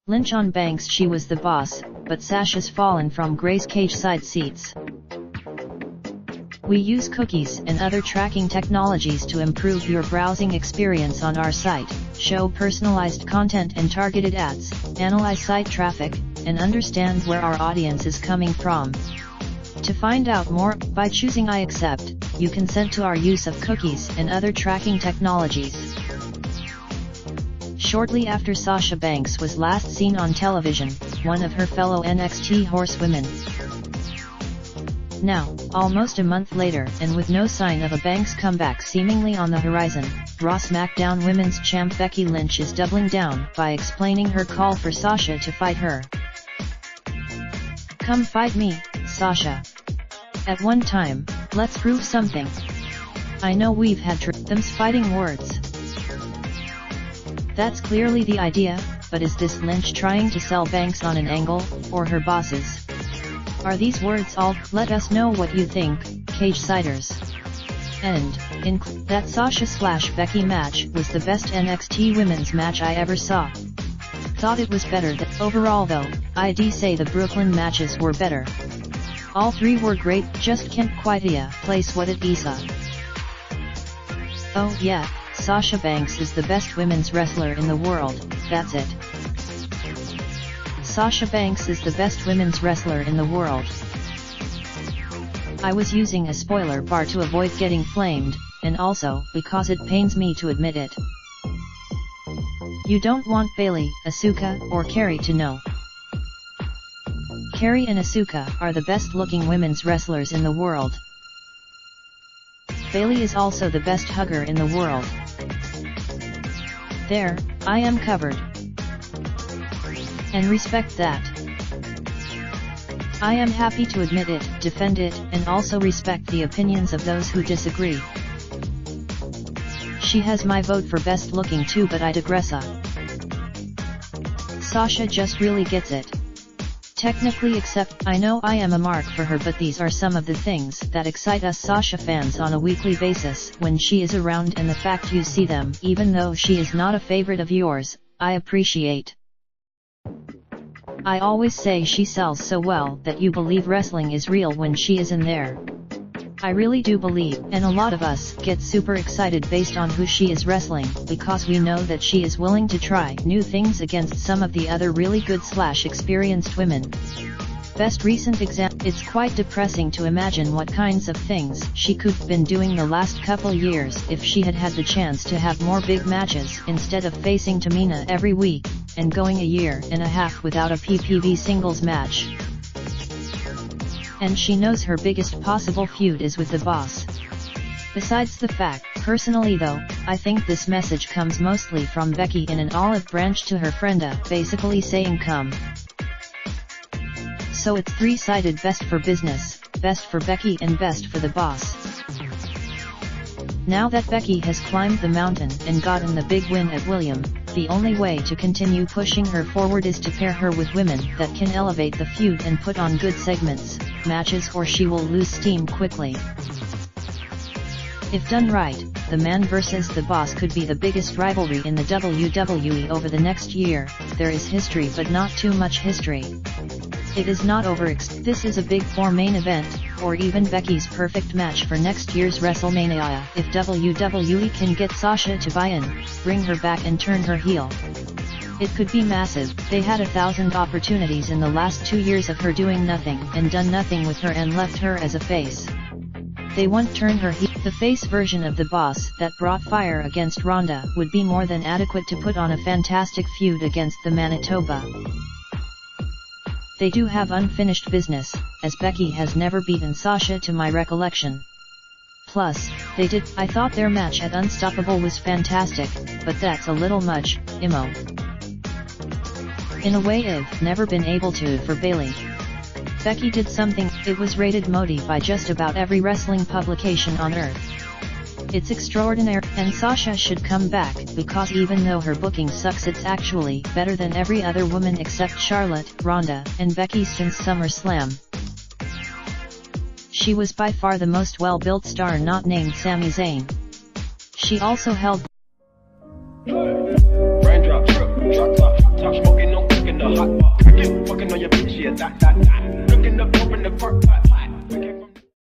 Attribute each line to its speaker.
Speaker 1: Lynch on Banks. She was the boss, but Sashas fallen from Grace Cageside Seats. We use cookies and other tracking technologies to improve your browsing experience on our site, show personalized content and targeted ads, analyze site traffic, and understand where our audience is coming from. To find out more, by choosing I accept, you consent to our use of cookies and other tracking technologies. Shortly after Sasha Banks was last seen on television, one of her fellow NXT horsewomen. Now, almost a month later, and with no sign of a Banks comeback seemingly on the horizon, Raw SmackDown Women's Champ Becky Lynch is doubling down by explaining her call for Sasha to fight her. "Come fight me, Sasha. At one time, let's prove something. I know we've had them's fighting words. That's clearly the idea, but is this Lynch trying to sell Banks on an angle, or her bosses? Are these words all? Let us know what you think, Cagesiders. And, that Sasha/Becky match was the best NXT women's match I ever saw. Thought it was better overall though, I'd say the Brooklyn matches were better. All three were great, just can't quite place what it is. Oh yeah, Sasha Banks is the best women's wrestler in the world, that's it. Sasha Banks is the best women's wrestler in the world." I was using a spoiler bar to avoid getting flamed, and also because it pains me to admit it. You don't want Bayley, Asuka, or Kerry to know. Kerry and Asuka are the best looking women's wrestlers in the world. Bayley is also the best hugger in the world. There, I am covered. And respect that. I am happy to admit it, defend it, and also respect the opinions of those who disagree. She has my vote for best looking too, but I digress. Sasha just really gets it. Technically, except I know I am a mark for her, but these are some of the things that excite us Sasha fans on a weekly basis when she is around, and the fact you see them even though she is not a favorite of yours, I appreciate. I always say she sells so well that you believe wrestling is real when she is in there. I really do believe, and a lot of us get super excited based on who she is wrestling, because we know that she is willing to try new things against some of the other really good/experienced women. Best recent example, it's quite depressing to imagine what kinds of things she could have been doing the last couple years if she had had the chance to have more big matches instead of facing Tamina every week, and going a year and a half without a PPV singles match. And she knows her biggest possible feud is with the boss. Besides the fact, personally though, I think this message comes mostly from Becky in an olive branch to her frienda, basically saying come. So it's three-sided: best for business, best for Becky, and best for the boss. Now that Becky has climbed the mountain and gotten the big win at William, the only way to continue pushing her forward is to pair her with women that can elevate the feud and put on good segments, matches, or she will lose steam quickly. If done right, the man versus the boss could be the biggest rivalry in the WWE over the next year. There is history, but not too much history. It is not over. This is a big four main event, or even Becky's perfect match for next year's WrestleMania, if WWE can get Sasha to buy in, bring her back and turn her heel. It could be massive. They had 1,000 opportunities in the last 2 years of her doing nothing and done nothing with her and left her as a face. They won't turn her heel. The face version of the boss that brought fire against Ronda would be more than adequate to put on a fantastic feud against the Manitoba. They do have unfinished business, as Becky has never beaten Sasha to my recollection. Plus, I thought their match at Unstoppable was fantastic, but that's a little much, Imo. In a way I've never been able to for Bayley. Becky did something, it was rated Modi by just about every wrestling publication on earth. It's extraordinary, and Sasha should come back, because even though her booking sucks, it's actually better than every other woman except Charlotte, Ronda, and Becky since SummerSlam. She was by far the most well-built star not named Sami Zayn. She also held
Speaker 2: Raindrop, drop top, top smoking, no cooking the hot pot. Fucking on your bitch, yeah, that. Looking up, open the park,